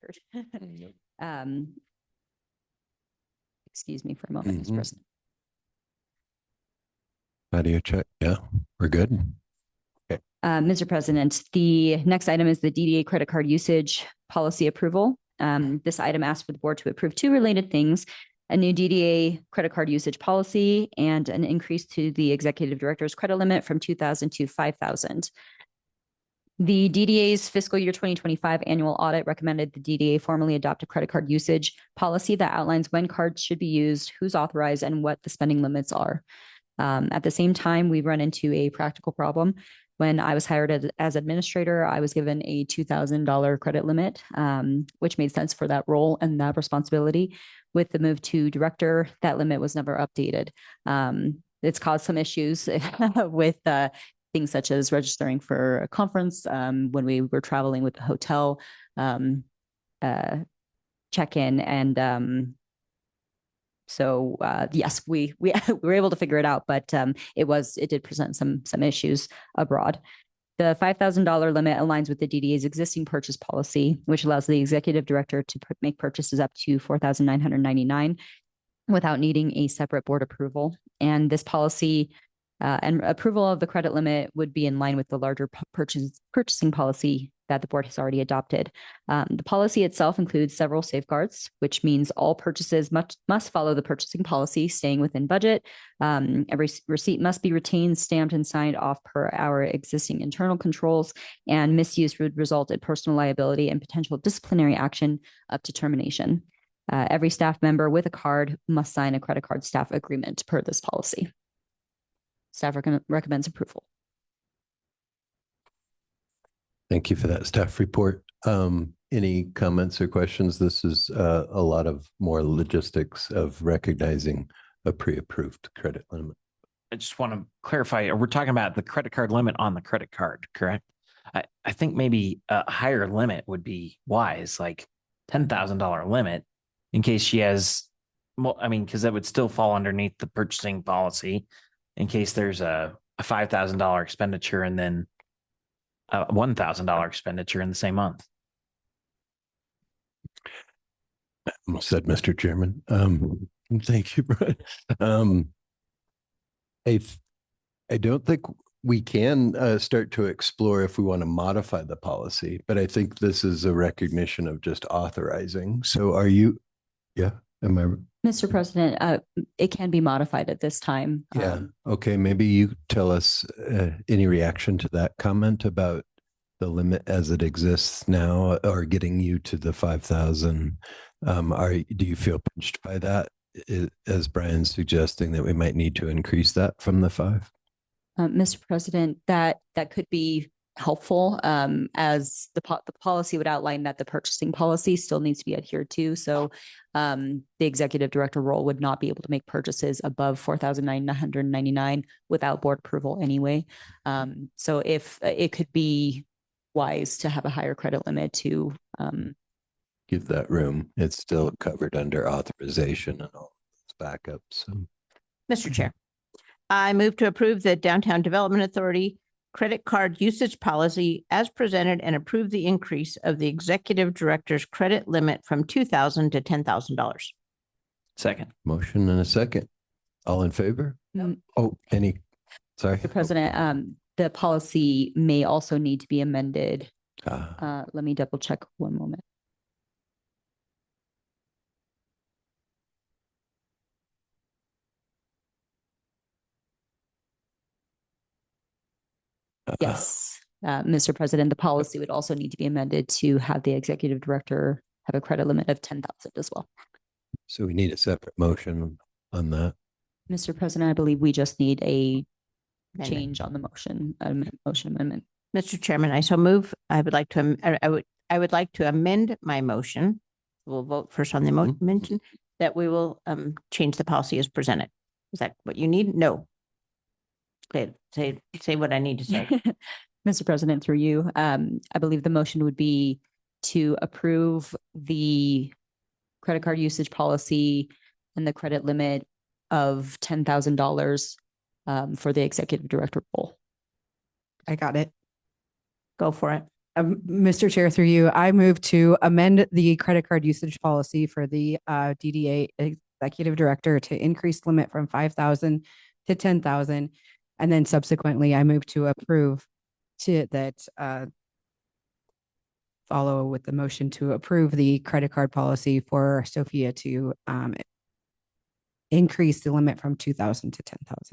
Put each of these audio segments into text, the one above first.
record. Excuse me for a moment, Mr. President. Audio check. Yeah, we're good. Okay. Mr. President, the next item is the DDA credit card usage policy approval. This item asks for the board to approve two related things: a new DDA credit card usage policy and an increase to the executive director's credit limit from $2,000 to $5,000. The DDA's fiscal year 2025 annual audit recommended the DDA formally adopt a credit card usage policy that outlines when cards should be used, who's authorized, and what the spending limits are. At the same time, we've run into a practical problem. When I was hired as administrator, I was given a $2,000 credit limit, which made sense for that role and that responsibility. With the move to director, that limit was never updated. It's caused some issues with things such as registering for a conference when we were traveling with the hotel, check-in, and so yes, we were able to figure it out, but it did present some issues abroad. The $5,000 limit aligns with the DDA's existing purchase policy, which allows the executive director to make purchases up to $4,999 without needing a separate board approval. And this policy and approval of the credit limit would be in line with the larger purchasing policy that the board has already adopted. The policy itself includes several safeguards, which means all purchases must follow the purchasing policy, staying within budget. Every receipt must be retained, stamped, and signed off per our existing internal controls, and misuse would result in personal liability and potential disciplinary action up to termination. Every staff member with a card must sign a credit card staff agreement per this policy. Staff recommends approval. Thank you for that staff report. Any comments or questions? This is a lot of more logistics of recognizing a pre-approved credit limit. I just want to clarify, we're talking about the credit card limit on the credit card, correct? I think maybe a higher limit would be wise, like $10,000 limit in case she has, well, I mean, because that would still fall underneath the purchasing policy in case there's a $5,000 expenditure and then a $1,000 expenditure in the same month. Well said, Mr. Chairman. Thank you, Brian. I don't think we can start to explore if we want to modify the policy, but I think this is a recognition of just authorizing. So are you, yeah, am I? Mr. President, it can be modified at this time. Yeah. Okay. Maybe you tell us any reaction to that comment about the limit as it exists now, or getting you to the 5,000. Do you feel pinched by that? As Brian's suggesting that we might need to increase that from the 5? Mr. President, that could be helpful, as the policy would outline that the purchasing policy still needs to be adhered to. So the executive director role would not be able to make purchases above $4,999 without board approval anyway. So if it could be wise to have a higher credit limit to give that room, it's still covered under authorization and all those backups. So. Mr. Chair, I move to approve the Downtown Development Authority credit card usage policy as presented and approve the increase of the executive director's credit limit from $2,000 to $10,000. Second. Motion and a second. All in favor? No. Oh, sorry. Mr. President, the policy may also need to be amended. Let me double check one moment. Yes, Mr. President, the policy would also need to be amended to have the executive director have a credit limit of 10,000 as well. So we need a separate motion on that. Mr. President, I believe we just need a change on the motion amendment. Mr. Chairman, I so move. I would like to amend my motion. We'll vote first on the motion that we will change the policy as presented. Is that what you need? No. Okay, say what I need to say. Mr. President, through you, I believe the motion would be to approve the credit card usage policy and the credit limit of $10,000 for the executive director role. I got it. Go for it. Mr. Chair, through you, I move to amend the credit card usage policy for the DDA executive director to increase limit from 5,000 to 10,000. And then subsequently, I move to approve to that follow with the motion to approve the credit card policy for Sophia to increase the limit from 2,000 to 10,000. Does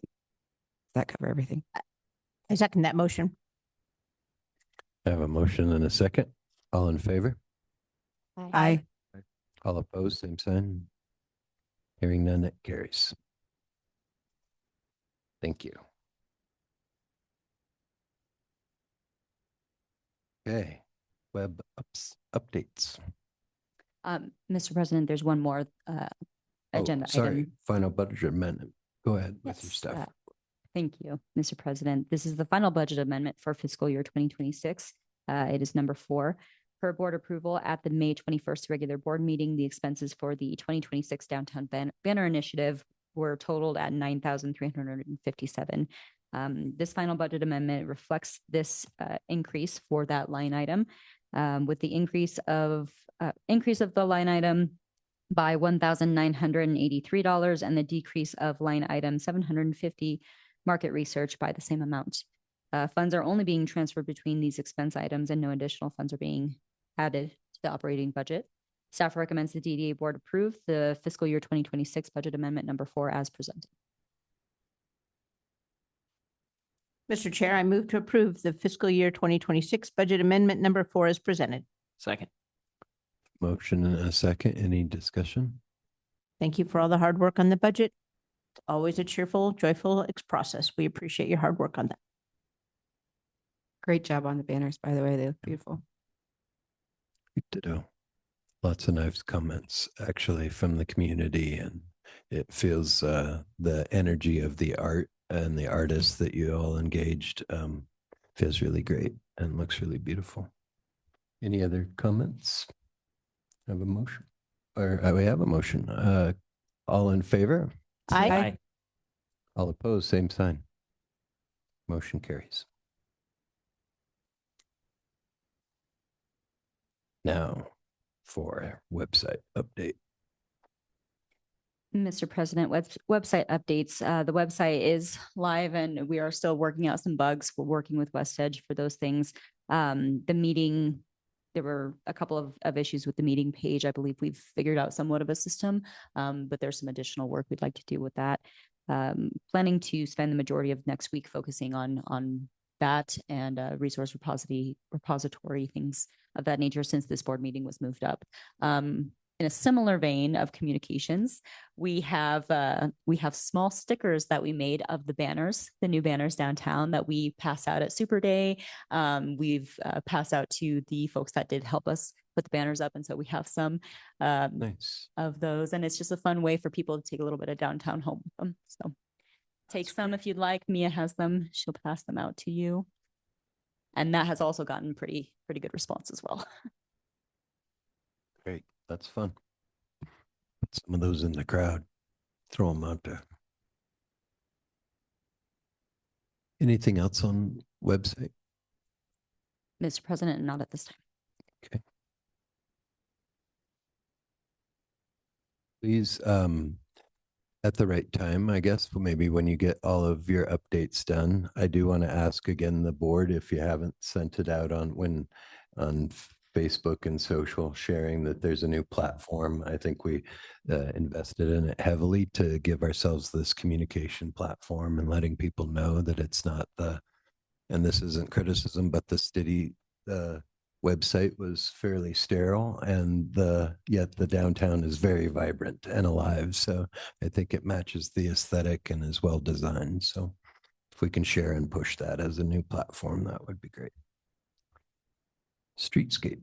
that cover everything? I second that motion. I have a motion and a second. All in favor? Aye. All opposed, same sign. Hearing none, that carries. Thank you. Okay, web updates. Mr. President, there's one more agenda sorry, item. final budget amendment. Go ahead with your Yes, stuff. Thank you, Mr. President. This is the final budget amendment for fiscal year 2026. It is number 4. Per board approval at the May 21st regular board meeting, the expenses for the 2026 Downtown Banner Initiative were totaled at $9,357. This final budget amendment reflects this increase for that line item, with the increase of the line item by $1,983 and the decrease of line item 750 market research by the same amount. Funds are only being transferred between these expense items and no additional funds are being added to the operating budget. Staff recommends the DDA board approve the fiscal year 2026 budget amendment number 4 as presented. Mr. Chair, I move to approve the fiscal year 2026 budget amendment number 4 as presented. Second. Motion and a second. Any discussion? Thank you for all the hard work on the budget. Always a cheerful, joyful process. We appreciate your hard work on that. Great job on the banners, by the way. They look beautiful. Ditto. Lots of nice comments actually from the community, and it feels the energy of the art and the artists that you all engaged feels really great and looks really beautiful. Any other comments? I have a motion, or we have a motion. All in favor? Aye. All opposed, same sign. Motion carries. Now for website update. Mr. President, website updates. The website is live and we are still working out some bugs. We're working with West Edge for those things. The meeting, there were a couple of issues with the meeting page. I believe we've figured out somewhat of a system, but there's some additional work we'd like to do with that. Planning to spend the majority of next week focusing on that and resource repository, things of that nature since this board meeting was moved up. In a similar vein of communications, we have small stickers that we made of the banners, the new banners downtown that we pass out at Super Day. We've passed out to the folks that did help us put the banners up. And so we have some Nice. of those. And it's just a fun way for people to take a little bit of downtown home with them. So take some if you'd like. Mia has them. She'll pass them out to you. And that has also gotten pretty good response as well. Great. That's fun. Put some of those in the crowd. Throw them out there. Anything else on website? Mr. President, not at this time. Okay. Please, at the right time, I guess, maybe when you get all of your updates done, I do want to ask again the board, if you haven't sent it out on Facebook and social sharing, that there's a new platform. I think we invested in it heavily to give ourselves this communication platform and letting people know that it's not and this isn't criticism, but the city website was fairly sterile, and yet the downtown is very vibrant and alive. So I think it matches the aesthetic and is well designed. So if we can share and push that as a new platform, that would be great. Streetscape.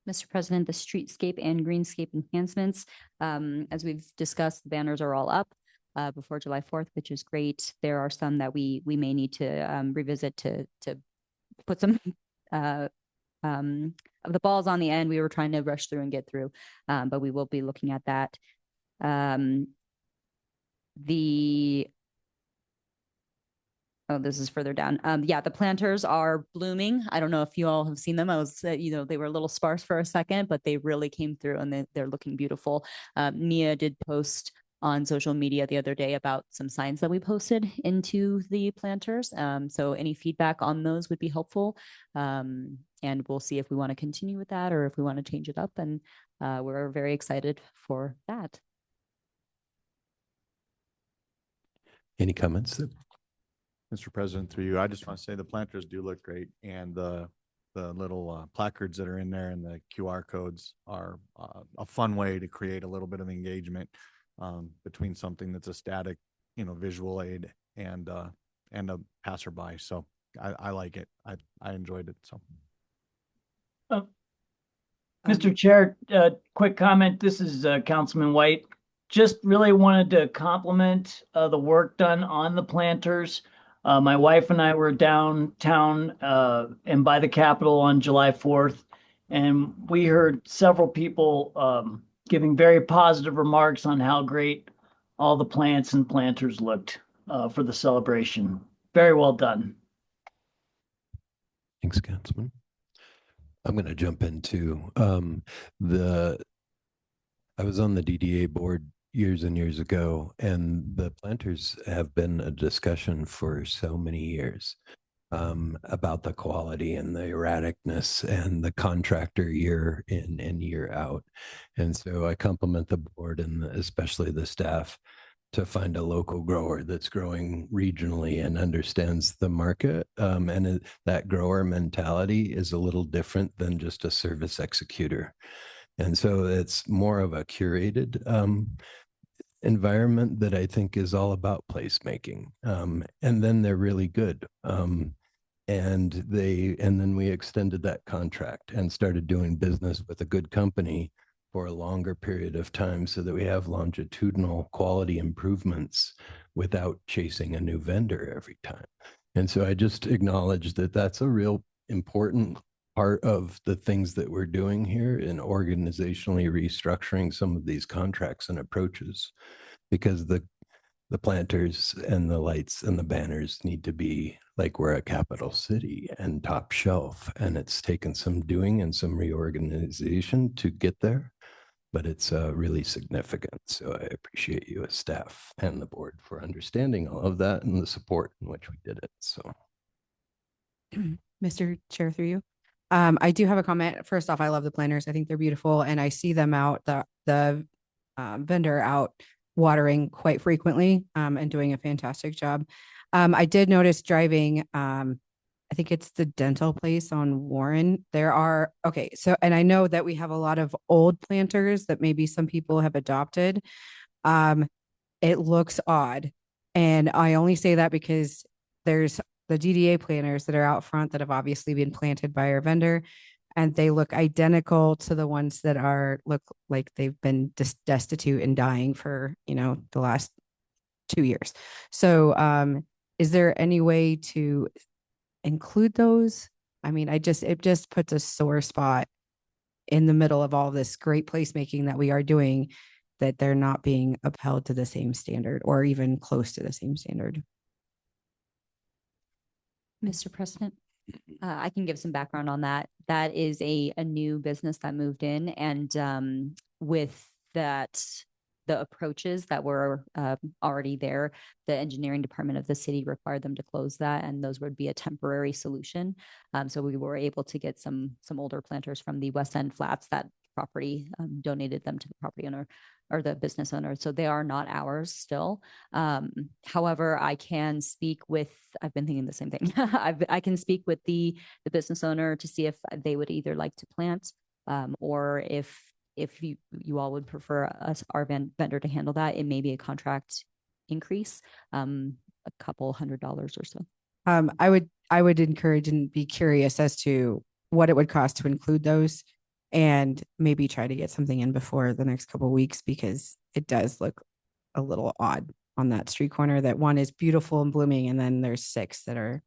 Mr. President, the streetscape and greenscape enhancements, as we've discussed, the banners are all up before July 4th, which is great. There are some that we may need to revisit to put some of the balls on the end. We were trying to rush through and get through, but we will be looking at that. Oh, this is further down. Yeah, the planters are blooming. I don't know if you all have seen them. I was, they were a little sparse for a second, but they really came through and they're looking beautiful. Mia did post on social media the other day about some signs that we posted into the planters. So any feedback on those would be helpful. And we'll see if we want to continue with that or if we want to change it up. And we're very excited for that. Any comments? Mr. President, through you, I just want to say the planters do look great, and the little placards that are in there and the QR codes are a fun way to create a little bit of engagement between something that's a static, visual aid and a passerby. So I like it. I enjoyed it. So. Mr. Chair, quick comment. This is Councilman White. Just really wanted to compliment the work done on the planters. My wife and I were downtown and by the Capitol on July 4th, and we heard several people giving very positive remarks on how great all the plants and planters looked for the celebration. Very well done. Thanks, Councilman. I'm going to jump into I was on the DDA board years and years ago, and the planters have been a discussion for so many years about the quality and the erraticness and the contractor year in and year out. And so I compliment the board and especially the staff to find a local grower that's growing regionally and understands the market. That grower mentality is a little different than just a service executor. And so it's more of a curated environment that I think is all about placemaking. And then they're really good. And then we extended that contract and started doing business with a good company for a longer period of time so that we have longitudinal quality improvements without chasing a new vendor every time. And so I just acknowledge that that's a real important part of the things that we're doing here in organizationally restructuring some of these contracts and approaches, because the planters and the lights and the banners need to be like we're a capital city and top shelf. And it's taken some doing and some reorganization to get there, but it's really significant. So I appreciate you as staff and the board for understanding all of that and the support in which we did it. So, Mr. Chair, through you. I do have a comment. First off, I love the planters. I think they're beautiful, and I see them out the vendor out watering quite frequently and doing a fantastic job. I did notice driving. I think it's the dental place on Warren. And I know that we have a lot of old planters that maybe some people have adopted. It looks odd, and I only say that because there's the DDA planters that are out front that have obviously been planted by our vendor, and they look identical to the ones that look like they've been destitute and dying for, the last 2 years. So, is there any way to include those? I mean, it just puts a sore spot in the middle of all this great placemaking that we are doing, that they're not being upheld to the same standard or even close to the same standard. Mr. President, I can give some background on that. That is a new business that moved in, and with that, the approaches that were already there, the engineering department of the city required them to close that, and those would be a temporary solution. So we were able to get some older planters from the West End Flats. That property, donated them to the property owner or the business owner. So they are not ours still. However, I can speak with, I've been thinking the same thing. I can speak with the business owner to see if they would either like to plant or if you all would prefer our vendor to handle that. It may be a contract increase, a couple $100 or so. I would encourage and be curious as to what it would cost to include those, and maybe try to get something in before the next couple of weeks, because it does look a little odd on that street corner. That one is beautiful and blooming, and then there's 6 that are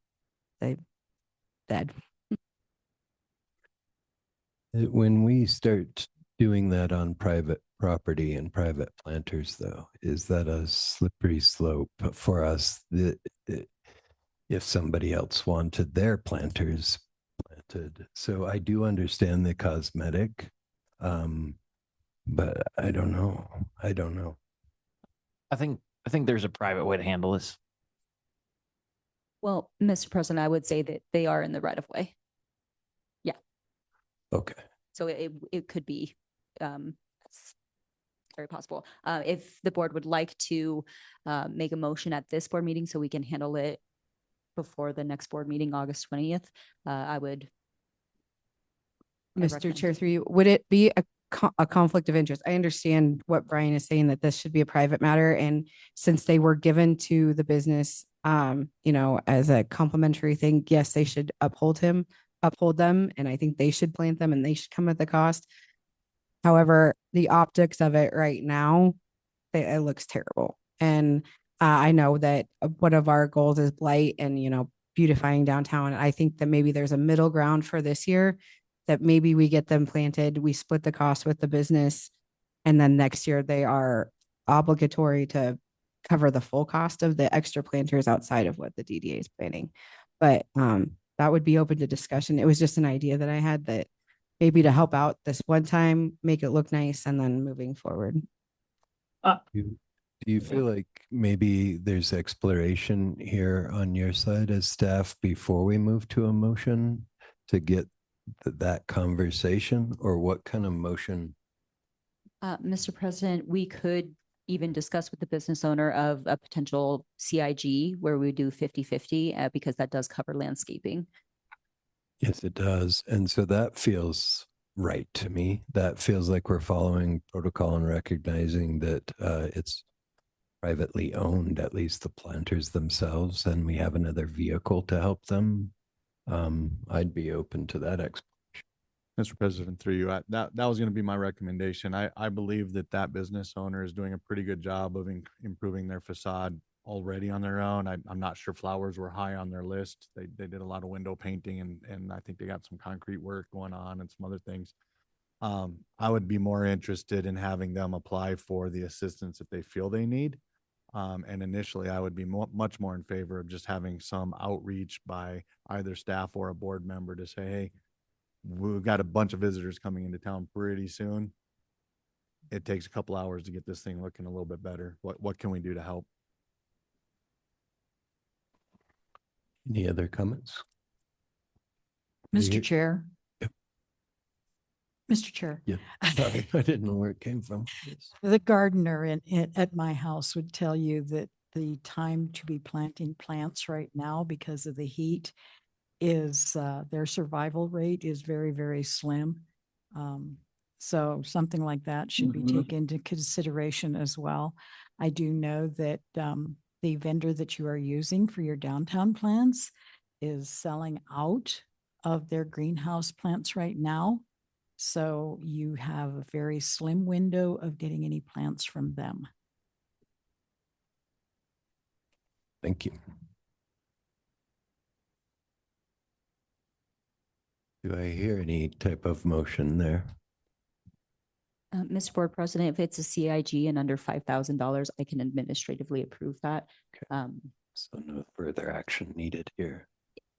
dead. When we start doing that on private property and private planters, though, is that a slippery slope for us? if somebody else wanted their planters planted. So I do understand the cosmetic, but I don't know. I don't know. I think there's a private way to handle this. Well, Mr. President, I would say that they are in the right of way. Okay. So it could be it's very possible. If the board would like to make a motion at this board meeting so we can handle it before the next board meeting, August 20th, I would. Mr. recommend. Chair, through you, would it be a conflict of interest? I understand what Brian is saying, that this should be a private matter. And since they were given to the business, as a complimentary thing, yes, they should uphold them. And I think they should plant them and they should come at the cost. However, the optics of it right now, it looks terrible. And I know that one of our goals is blight and, beautifying downtown. I think that maybe there's a middle ground for this year, that maybe we get them planted, we split the cost with the business, and then next year they are obligatory to cover the full cost of the extra planters outside of what the DDA is planning. But that would be open to discussion. It was just an idea that I had, that maybe to help out this one time, make it look nice, and then moving forward. Do you feel like maybe there's exploration here on your side as staff before we move to a motion to get that conversation, or what kind of motion? Mr. President, we could even discuss with the business owner of a potential CIG where we do 50-50 because that does cover landscaping. Yes, it does. And so that feels right to me. That feels like we're following protocol and recognizing that it's privately owned, at least the planters themselves, and we have another vehicle to help them. I'd be open to that explanation. Mr. President, through you, that was going to be my recommendation. I believe that business owner is doing a pretty good job of improving their facade already on their own. I'm not sure flowers were high on their list. They did a lot of window painting, and I think they got some concrete work going on and some other things. I would be more interested in having them apply for the assistance that they feel they need. And initially, I would be much more in favor of just having some outreach by either staff or a board member to say, hey, we've got a bunch of visitors coming into town pretty soon. It takes a couple hours to get this thing looking a little bit better. What can we do to help? Any other comments? Mr. Chair. Yep. Mr. Chair. Yeah, sorry, I didn't know where it came from. Yes. The gardener at my house would tell you that the time to be planting plants right now, because of the heat, is their survival rate is very, very slim. So something like that should be taken into consideration as well. I do know that the vendor that you are using for your downtown plants is selling out of their greenhouse plants right now. So you have a very slim window of getting any plants from them. Thank you. Do I hear any type of motion there? Mr. Board President, if it's a CIG and under $5,000, I can administratively approve that. Okay. So no further action needed here.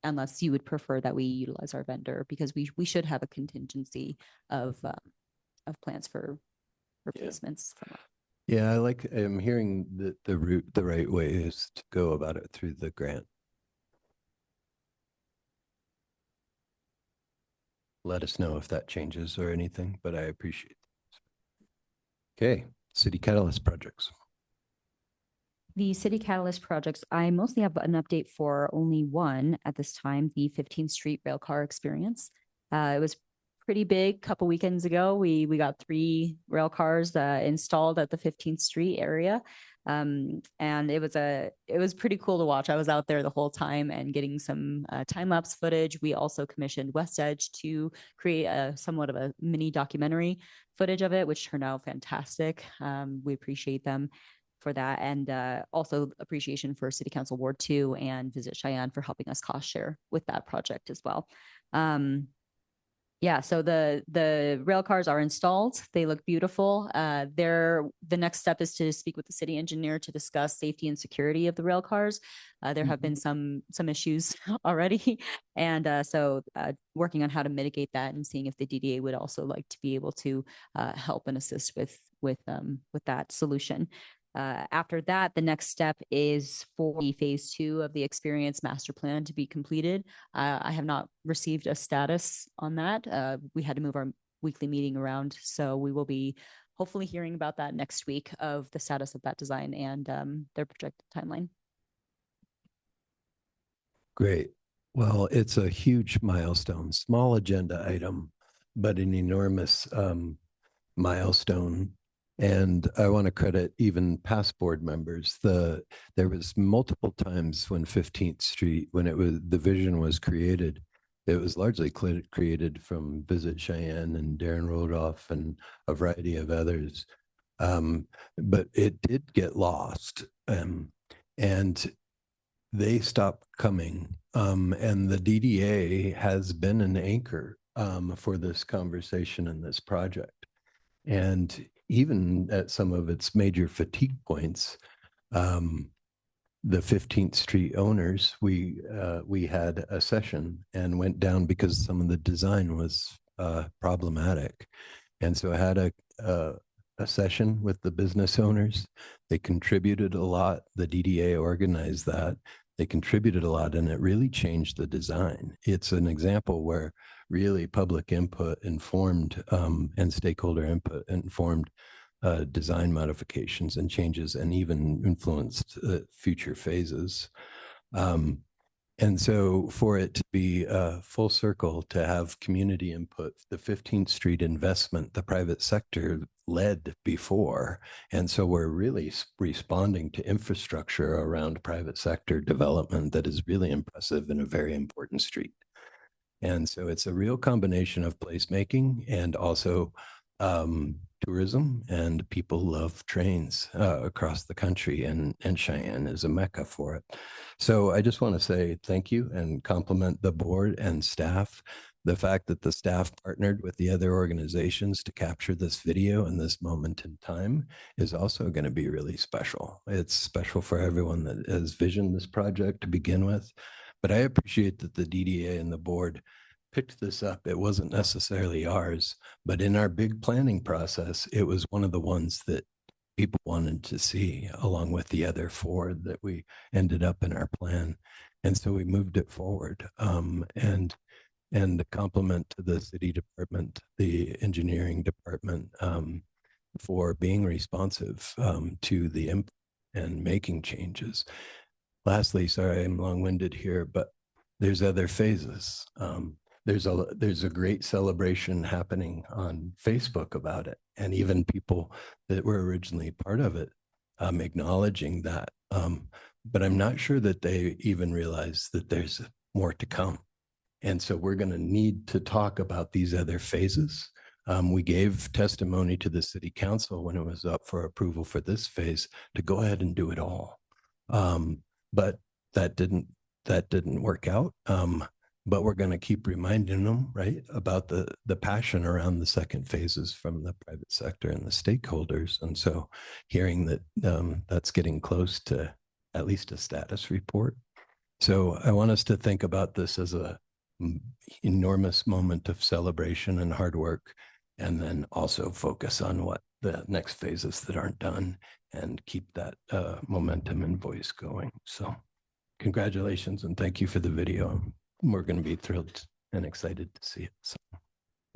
Unless you would prefer that we utilize our vendor, because we should have a contingency of plans for replacements. Yeah, I'm hearing that the right way is to go about it through the grant. Let us know if that changes or anything, but I appreciate it. Okay, City Catalyst projects. The City Catalyst projects, I mostly have an update for only one at this time, the 15th Street Railcar Experience. It was pretty big. A couple weekends ago, we got 3 rail cars installed at the 15th Street area. And it was pretty cool to watch. I was out there the whole time and getting some time-lapse footage. We also commissioned West Edge to create somewhat of a mini documentary footage of it, which turned out fantastic. We appreciate them for that. And also appreciation for City Council Ward 2 and Visit Cheyenne for helping us cost share with that project as well. Yeah, so the rail cars are installed. They look beautiful. The next step is to speak with the city engineer to discuss safety and security of the rail cars. There have been some issues already, and working on how to mitigate that and seeing if the DDA would also like to be able to help and assist with that solution. After that, the next step is for the phase 2 of the experience master plan to be completed. I have not received a status on that. We had to move our weekly meeting around, so we will be hopefully hearing about that next week of the status of that design and their projected timeline. Great. Well, it's a huge milestone, small agenda item, but an enormous milestone. And I want to credit even past board members. There was multiple times when 15th Street, when the vision was created, it was largely created from Visit Cheyenne and Darren Rodolph and a variety of others. But it did get lost. And they stopped coming. And the DDA has been an anchor for this conversation and this project. And even at some of its major fatigue points, the 15th Street owners, we had a session and went down because some of the design was problematic. And so I had a session with the business owners. They contributed a lot. The DDA organized that. They contributed a lot, and it really changed the design. It's an example where really public input informed and stakeholder input informed design modifications and changes, and even influenced future phases. And so for it to be full circle, to have community input, the 15th Street investment, the private sector led before. And so we're really responding to infrastructure around private sector development that is really impressive in a very important street. And so it's a real combination of placemaking and also tourism, and people love trains across the country, and Cheyenne is a mecca for it. So I just want to say thank you and compliment the board and staff. The fact that the staff partnered with the other organizations to capture this video in this moment in time is also going to be really special. It's special for everyone that has visioned this project to begin with. But I appreciate that the DDA and the board picked this up. It wasn't necessarily ours, but in our big planning process, it was one of the ones that people wanted to see, along with the other 4 that we ended up in our plan. And so we moved it forward. And a compliment to the city department, the engineering department, for being responsive to the input and making changes. Lastly, sorry, I'm long-winded here, but there's other phases. There's a great celebration happening on Facebook about it, and even people that were originally part of it acknowledging that. But I'm not sure that they even realize that there's more to come. And so we're going to need to talk about these other phases. We gave testimony to the city council when it was up for approval for this phase to go ahead and do it all. But that didn't work out. But we're going to keep reminding them, right, about the passion around the second phases from the private sector and the stakeholders. And so hearing that that's getting close to at least a status report. So I want us to think about this as a enormous moment of celebration and hard work, and then also focus on what the next phases that aren't done, and keep that momentum and voice going. So congratulations, and thank you for the video. We're going to be thrilled and excited to see it. So.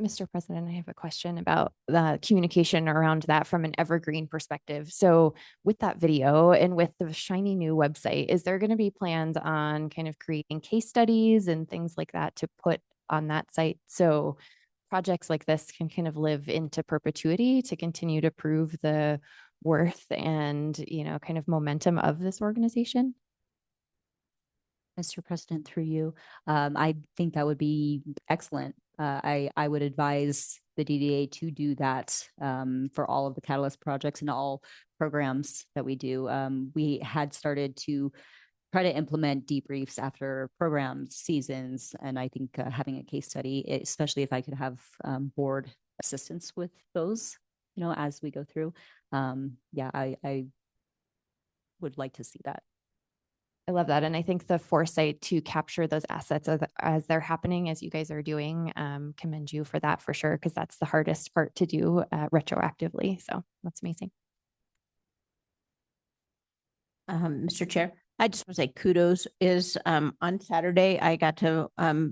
Mr. President, I have a question about the communication around that from an evergreen perspective. So with that video and with the shiny new website, is there going to be plans on kind of creating case studies and things like that to put on that site, so projects like this can kind of live into perpetuity to continue to prove the worth and, kind of momentum of this organization? Mr. President, through you, I think that would be excellent. I would advise the DDA to do that for all of the Catalyst projects and all programs that we do. We had started to try to implement debriefs after programs, seasons, and I think having a case study, especially if I could have board assistance with those, as we go through. Yeah, I would like to see that. I love that. And I think the foresight to capture those assets as they're happening, as you guys are doing, commend you for that for sure, because that's the hardest part to do retroactively. So that's amazing. Mr. Chair, I just want to say kudos is on Saturday, I got to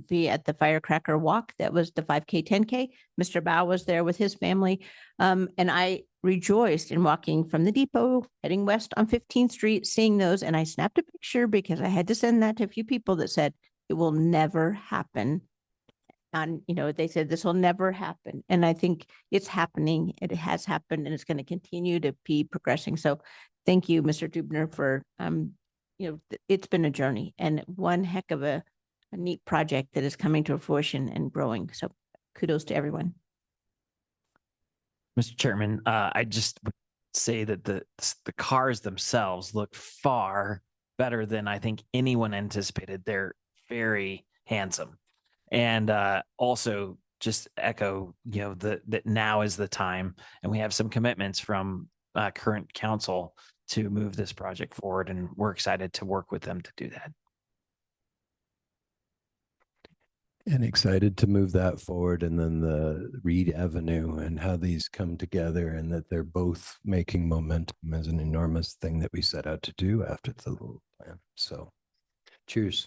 be at the firecracker walk. That was the 5K, 10K. Mr. Bao was there with his family. And I rejoiced in walking from the depot, heading west on 15th Street, seeing those. And I snapped a picture because I had to send that to a few people that said it will never happen. And, they said this will never happen. And I think it's happening. It has happened and it's going to continue to be progressing. So thank you, Mr. Dubner, for, it's been a journey and one heck of a neat project that is coming to fruition and growing. So kudos to everyone. Mr. Chairman, I just would say that the cars themselves look far better than I think anyone anticipated. They're very handsome. And also just echo, that now is the time. And we have some commitments from current council to move this project forward. And we're excited to work with them to do that. And excited to move that forward, and then the Reed Avenue and how these come together, and that they're both making momentum as an enormous thing that we set out to do after the little plan. So cheers.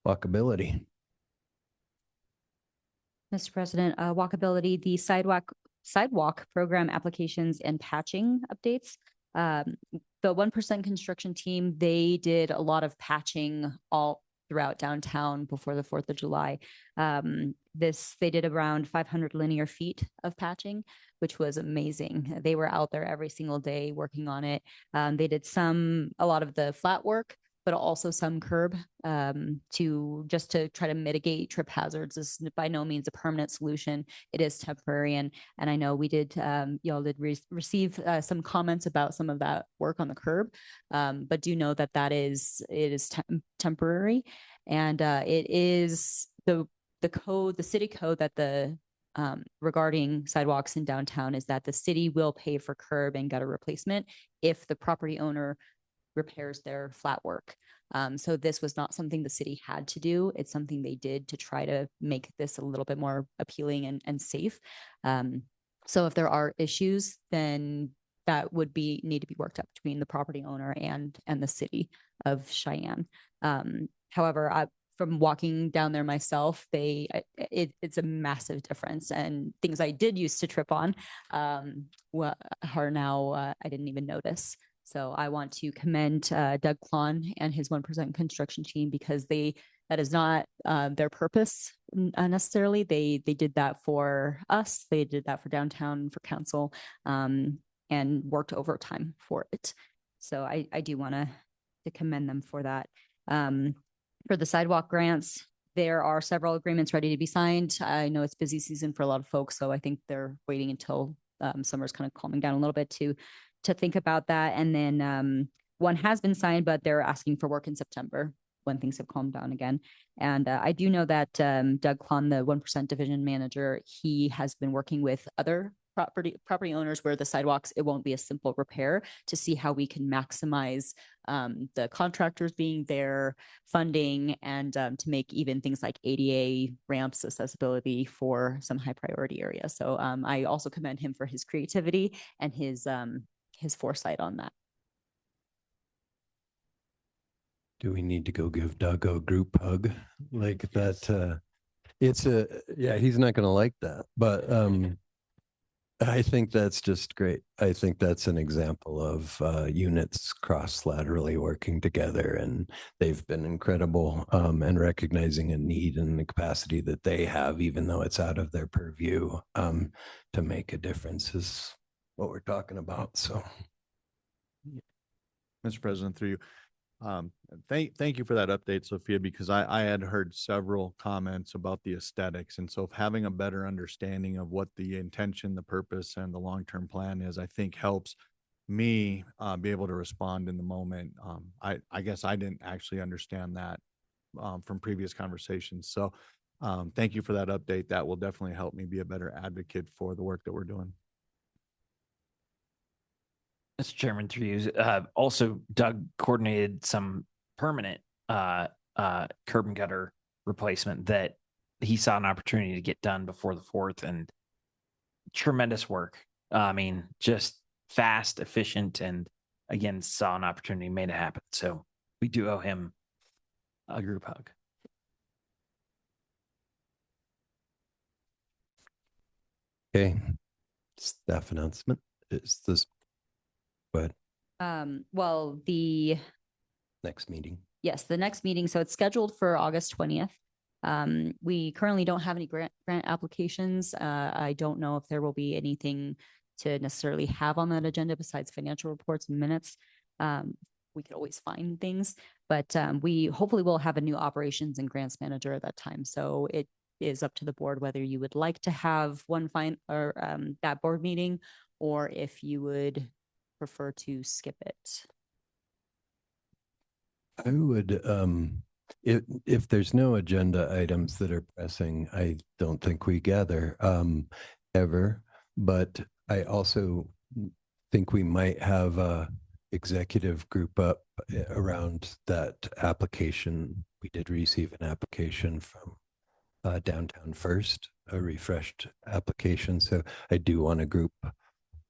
Walkability. Mr. President, walkability, the sidewalk program applications and patching updates. The 1% construction team, they did a lot of patching all throughout downtown before the 4th of July. They did around 500 linear feet of patching, which was amazing. They were out there every single day working on it. They did a lot of the flat work, but also some curb to try to mitigate trip hazards. This is by no means a permanent solution. It is temporary. And I know we did, y'all did receive some comments about some of that work on the curb, but do know that it is temporary. And it is the city code that regarding sidewalks in downtown is that the city will pay for curb and gutter replacement if the property owner repairs their flat work. So this was not something the city had to do. It's something they did to try to make this a little bit more appealing and safe. So if there are issues, then that would need to be worked out between the property owner and the city of Cheyenne. However, from walking down there myself, it's a massive difference, and things I did used to trip on are now I didn't even notice. So I want to commend Doug Klon and his 1% construction team, because that is not their purpose necessarily. They did that for us. They did that for downtown, for council, and worked overtime for it. So I do want to commend them for that. For the sidewalk grants, there are several agreements ready to be signed. I know it's busy season for a lot of folks, so I think they're waiting until summer's kind of calming down a little bit to think about that. And then one has been signed, but they're asking for work in September when things have calmed down again. And I do know that Doug Klon, the 1% division manager, he has been working with other property owners where the sidewalks, it won't be a simple repair, to see how we can maximize the contractors being there, funding, and to make even things like ADA ramps accessibility for some high priority areas. So I also commend him for his creativity and his foresight on that. Do we need to go give Doug a group hug like that? He's not going to like that, but I think that's just great. I think that's an example of units cross-laterally working together, and they've been incredible, and recognizing a need and the capacity that they have, even though it's out of their purview, to make a difference is what we're talking about. So, Mr. President, through you, thank you for that update, Sophia, because I had heard several comments about the aesthetics. And so having a better understanding of what the intention, the purpose, and the long-term plan is, I think helps me be able to respond in the moment. I guess I didn't actually understand that from previous conversations. So thank you for that update. That will definitely help me be a better advocate for the work that we're doing. Mr. Chairman, through you, also Doug coordinated some permanent curb and gutter replacement that he saw an opportunity to get done before the 4th, and tremendous work. I mean, just fast, efficient, and again, saw an opportunity, made it happen. So we do owe him a group hug. Okay. Staff announcement is this, but Well, the next meeting. yes, the next meeting. So it's scheduled for August 20th. We currently don't have any grant applications. I don't know if there will be anything to necessarily have on that agenda besides financial reports and minutes. We could always find things, but we hopefully will have a new operations and grants manager at that time. So it is up to the board whether you would like to have one that board meeting, or if you would prefer to skip it. I would, if there's no agenda items that are pressing, I don't think we gather ever. But I also think we might have a executive group up around that application. We did receive an application from Downtown First, a refreshed application. So I do want to group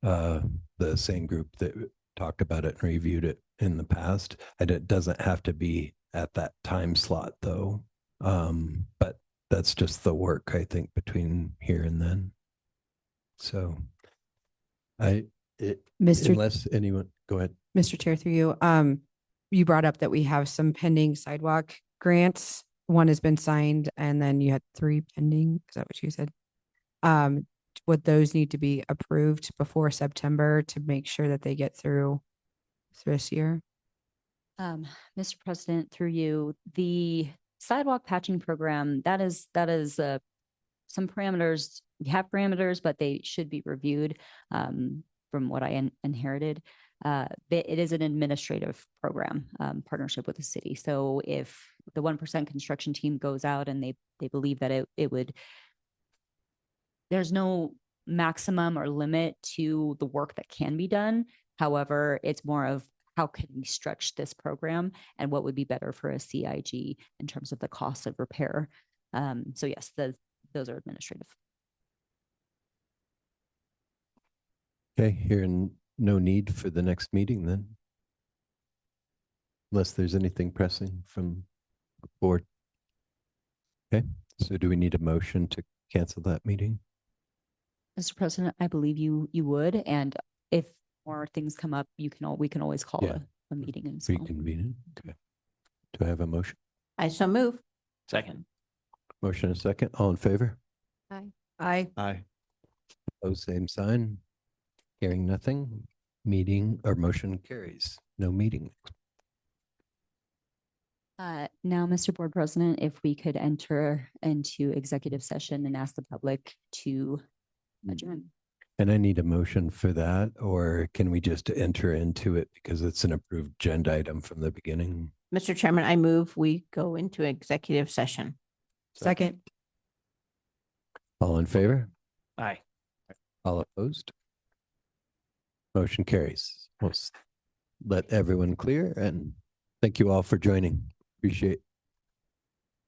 the same group that talked about it and reviewed it in the past. And it doesn't have to be at that time slot though. But that's just the work, I think, between here and then. So unless anyone, go ahead. Mr. Chair, through you, you brought up that we have some pending sidewalk grants. One has been signed and then you had 3 pending. Is that what you said? Would those need to be approved before September to make sure that they get through this year? Mr. President, through you, the sidewalk patching program, that is some parameters. We have parameters, but they should be reviewed from what I inherited. It is an administrative program, partnership with the city. So if the 1% construction team goes out and they believe that it would, there's no maximum or limit to the work that can be done. However, it's more of how can we stretch this program and what would be better for a CIG in terms of the cost of repair. So yes, those are administrative. Okay, hearing no need for the next meeting then. Unless there's anything pressing from the board. Okay, so do we need a motion to cancel that meeting? Mr. President, I believe you would, and if more things come up, we can always call a meeting and reconvene. Okay. Do I have a motion? I so move. Second. Motion and second. All in favor? Aye. Aye. Opposed, same sign. Hearing nothing. Meeting or motion carries. No meeting. Now, Mr. Board President, if we could enter into executive session and ask the public to adjourn. And I need a motion for that, or can we just enter into it because it's an approved agenda item from the beginning? Mr. Chairman, I move we go into executive session. Second. All in favor? Aye. All opposed? Motion carries. We'll let everyone clear, and thank you all for joining. Appreciate